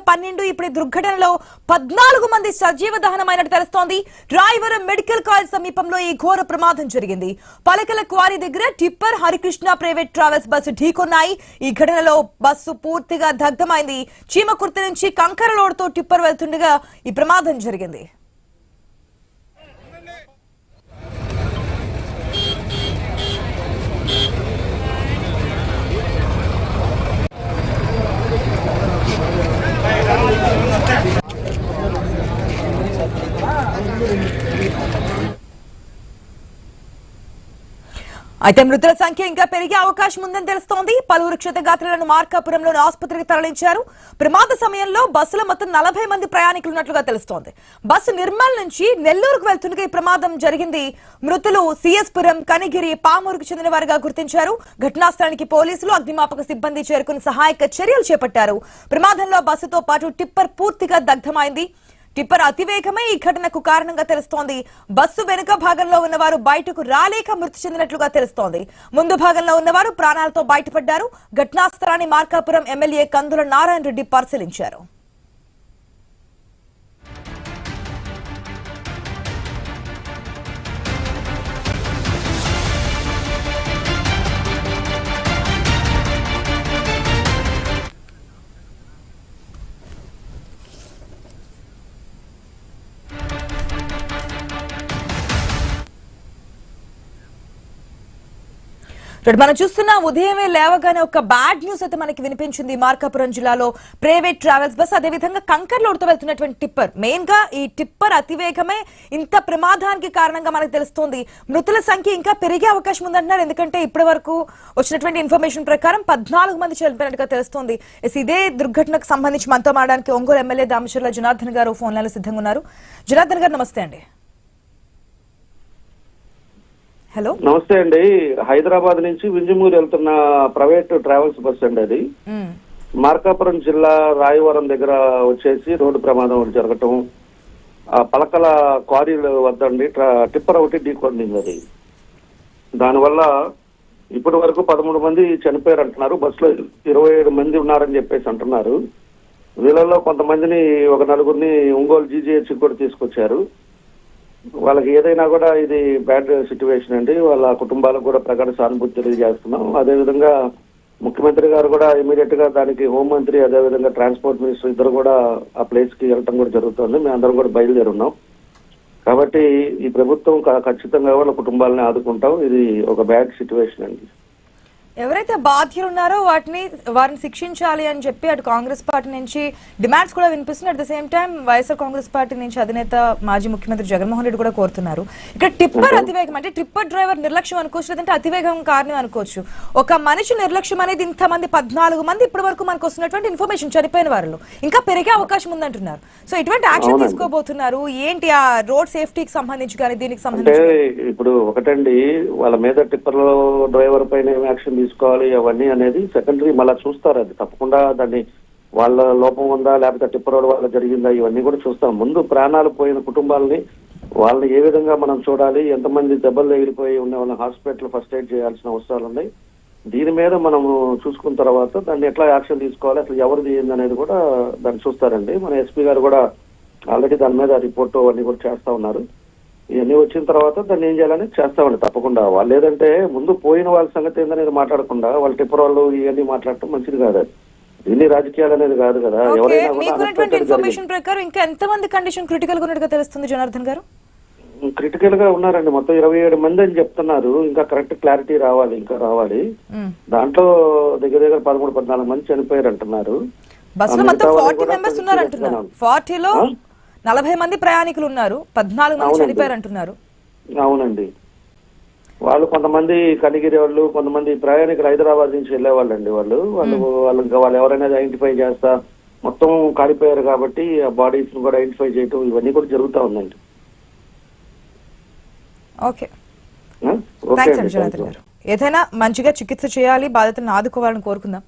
12 ఇప్పుడు దుర్ఘటనలో 14 మంది సజీవ దహనమైనట్టు తెలుస్తోంది. రాయవరం మెడికల్ కాలేజ్ సమీపంలో ఈ ఘోర ప్రమాదం జరిగింది. పలకల క్వారీ దగ్గర tipper Harikrishna private travels bus ఢీకొన్నాయి. ఈ ఘటనలో బస్సు పూర్తిగా దగ్ధమైంది. చీమకుర్తి నుంచి కంకర లోడుతో టిప్పర్ వెళ్తుండగా ఈ ప్రమాదం జరిగింది. అయితే మృతుల సంఖ్య ఇంకా పెరిగే అవకాశం ఉందని తెలుస్తోంది. పలువురు క్షతగాత్రులను మార్కాపురంలోని ఆసుపత్రికి తరలించారు. ప్రమాద సమయంలో బస్సులో మొత్తం 40 మంది ప్రయాణికులు ఉన్నట్లుగా తెలుస్తోంది. బస్సు నిర్మల్ నుంచి నెల్లూరుకు వెళ్తుండగా ఈ ప్రమాదం జరిగింది. మృతులు సిఎస్పురం, కనిగిరి, పామూరుకు చెందిన వారిగా గుర్తించారు. ఘటనా స్థలానికి పోలీసులు, అగ్నిమాపక సిబ్బంది చేరుకుని సహాయక చర్యలు చేపట్టారు. ప్రమాదంలో బస్సుతో పాటు టిప్పర్ పూర్తిగా దగ్ధమైంది. టిప్పర్ అతివేగమే ఈ ఘటనకు కారణంగా తెలుస్తోంది. బస్సు వెనుక భాగంలో ఉన్నవారు బయటకు రాలేక మృతి చెందినట్లుగా తెలుస్తోంది. ముందు భాగంలో ఉన్నవారు ప్రాణాలతో బయటపడ్డారు. ఘటనా స్థలాన్ని మార్కాపురం ఎమ్మెల్యే కందుల నారాయణ రెడ్డి పరిశీలించారు. మనం చూస్తున్న ఉదయమే లేవగానే ఒక బ్యాడ్ న్యూస్ అయితే మనకి వినిపించింది. మార్కాపురం జిల్లాలో ప్రైవేట్ ట్రావెల్స్ బస్, అదేవిధంగా కంకర్ లోడుతో వెళ్తున్నటువంటి టిప్పర్, మెయిన్ గా ఈ టిప్పర్ అతివేగమే ఇంత ప్రమాదానికి కారణంగా మనకు తెలుస్తోంది. మృతుల సంఖ్య ఇంకా పెరిగే అవకాశం ఉందంటున్నారు. ఎందుకంటే ఇప్పటి వరకు వచ్చినటువంటి ఇన్ఫర్మేషన్ ప్రకారం 14 మంది చనిపోయినట్టుగా తెలుస్తోంది. ఇదే దుర్ఘటనకు సంబంధించి మనతో మాట్లాడడానికి ఒంగోలు ఎమ్మెల్యే దామచర్ల జనార్దన్ గారు ఫోన్ లైన్లో సిద్ధంగా ఉన్నారు. జనార్దన్ గారు నమస్తే అండి. హలో నమస్తే అండి. హైదరాబాద్ నుంచి వింజమూరు వెళ్తున్న ప్రైవేట్ ట్రావెల్స్ బస్ అండి. అది మార్కాపురం జిల్లా రాయవరం దగ్గర వచ్చేసి రోడ్డు ప్రమాదం ఒకటి జరగటం, ఆ పలకల క్వారీల వద్దండి టిప్పర్ ఒకటి ఢీకొండింది. అది దానివల్ల ఇప్పటి వరకు 13 మంది చనిపోయారు అంటున్నారు. బస్సులో 27 మంది ఉన్నారని చెప్పేసి అంటున్నారు. వీళ్ళల్లో కొంతమందిని, ఒక 4గురిని ఒంగోలు జీజీహెచ్ కూడా తీసుకొచ్చారు. వాళ్ళకి ఏదైనా కూడా ఇది బ్యాడ్ సిచ్యువేషన్ అండి. వాళ్ళ కుటుంబాలకు కూడా ప్రగాఢ సానుభూతి తెలియజేస్తున్నాం. అదేవిధంగా ముఖ్యమంత్రి గారు కూడా ఇమీడియట్ గా దానికి హోంమంత్రి, అదేవిధంగా ట్రాన్స్పోర్ట్ మినిస్టర్ ఇద్దరు కూడా ఆ ప్లేస్ కి వెళ్ళటం కూడా జరుగుతుంది. మేము అందరం కూడా బయలుదేరున్నాం. కాబట్టి ఈ ప్రభుత్వం ఖచ్చితంగా వాళ్ళ కుటుంబాలని ఆదుకుంటాం. ఇది ఒక బ్యాడ్ సిచ్యువేషన్ అండి. ఎవరైతే బాధ్యులు ఉన్నారో వారిని శిక్షించాలి అని చెప్పి అటు కాంగ్రెస్ పార్టీ నుంచి డిమాండ్స్ కూడా వినిపిస్తున్నాయి. At the same time YSR Congress party నుంచి అధినేత మాజీ ముఖ్యమంత్రి జగన్మోహన్ రెడ్డి కూడా కోరుతున్నారు. ఇక్కడ టిప్పర్ అతివేగం అంటే టిప్పర్ డ్రైవర్ నిర్లక్ష్యం అనుకోవచ్చు, లేదంటే అతివేగం కారణం అనుకోవచ్చు. ఒక మనిషి నిర్లక్ష్యం అనేది ఇంతమంది 14 మంది ఇప్పటి వరకు మనకు వస్తున్నటువంటి ఇన్ఫర్మేషన్ చనిపోయిన వారిలో ఇంకా పెరిగే అవకాశం ఉందంటున్నారు. సో ఎటువంటి యాక్షన్ తీసుకోబోతున్నారు ఏంటి ఆ రోడ్ సేఫ్టీకి సంబంధించి కానీ దీనికి సంబంధించి? ఇప్పుడు ఒకటండి, వాళ్ళ మీద టిప్పర్ డ్రైవర్ పైన యాక్షన్ తీసుకోవాలి అవన్నీ అనేది సెకండరీ. మళ్ళీ చూస్తారు, అది తప్పకుండా దాన్ని వాళ్ళ లోపం ఉందా లేకపోతే టిప్పర్ వల్ల జరిగిందా ఇవన్నీ కూడా చూస్తాం. ముందు ప్రాణాలు పోయిన కుటుంబాలని వాళ్ళని ఏ విధంగా మనం చూడాలి, ఎంతమంది దెబ్బలు ఎగిరిపోయి ఉన్న వాళ్ళని హాస్పిటల్ ఫస్ట్ ఎయిడ్ చేయాల్సిన అవసరాలు ఉన్నాయి. దీని మీద మనం చూసుకున్న తర్వాత దాన్ని ఎట్లా యాక్షన్ తీసుకోవాలి, అసలు ఎవరిది ఏంది అనేది కూడా దాన్ని చూస్తారండి. మన ఎస్పీ గారు కూడా ఆల్రెడీ దాని మీద రిపోర్ట్ అన్ని కూడా చేస్తా ఉన్నారు. ఇవన్నీ వచ్చిన తర్వాత దాన్ని ఏం చేయాలని చేస్తామండి తప్పకుండా. వాళ్ళు ఏదంటే ముందు పోయిన వాళ్ళ సంగతి ఏందనేది మాట్లాడకుండా వాళ్ళ టిప్పర్ వాళ్ళు ఇవన్నీ మాట్లాడటం మంచిది కాదు. అది దీన్ని రాజకీయాలు అనేది కాదు కదా. ఎవరైనా ఇన్ఫర్మేషన్ ప్రకారం ఇంకా ఎంతమంది కండిషన్ క్రిటికల్ గా ఉన్నట్టుగా తెలుస్తుంది జనార్దన్ గారు? క్రిటికల్ గా ఉన్నారండి. మొత్తం 27 మంది అని చెప్తున్నారు. ఇంకా కరెక్ట్ క్లారిటీ రావాలి, ఇంకా రావాలి. దాంట్లో దగ్గర 13-14 మంది చనిపోయారు అంటున్నారు. బస్సులో మొత్తం 40 మెంబర్స్ ఉన్నారు అంటున్నారు. 40లో 40 మంది ప్రయాణికులు ఉన్నారు, 14 మంది చనిపోయారు అంటున్నారు. అవునండి. వాళ్ళు కొంతమంది కనిగిరి వాళ్ళు, కొంతమంది ప్రయాణికులు హైదరాబాద్ నుంచి వెళ్లే వాళ్ళండి. వాళ్ళు ఎవరైనా ఐడెంటిఫై చేస్తా మొత్తం కాలిపోయారు కాబట్టి ఆ బాడీస్ కూడా ఐడెంటిఫై చేయటం ఇవన్నీ కూడా జరుగుతూ ఉందండి. ఏదైనా మంచిగా చికిత్స చేయాలి, బాధితులను ఆదుకోవాలని కోరుకుందాం.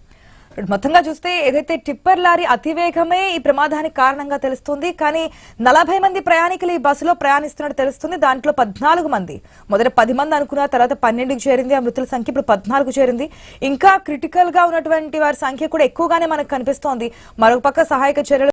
మొత్తంగా చూస్తే ఏదైతే టిప్పర్ లారీ అతివేగమే ఈ ప్రమాదానికి కారణంగా తెలుస్తుంది. కానీ 40 మంది ప్రయాణికులు ఈ బస్సులో ప్రయాణిస్తున్నట్టు తెలుస్తుంది. దాంట్లో 14 మంది, మొదట 10 మంది అనుకున్న తర్వాత 12కి చేరింది. ఆ మృతుల సంఖ్య ఇప్పుడు 14కు చేరింది. ఇంకా క్రిటికల్ గా ఉన్నటువంటి వారి సంఖ్య కూడా ఎక్కువగానే మనకు కనిపిస్తోంది. మరొక పక్క సహాయక చర్యలు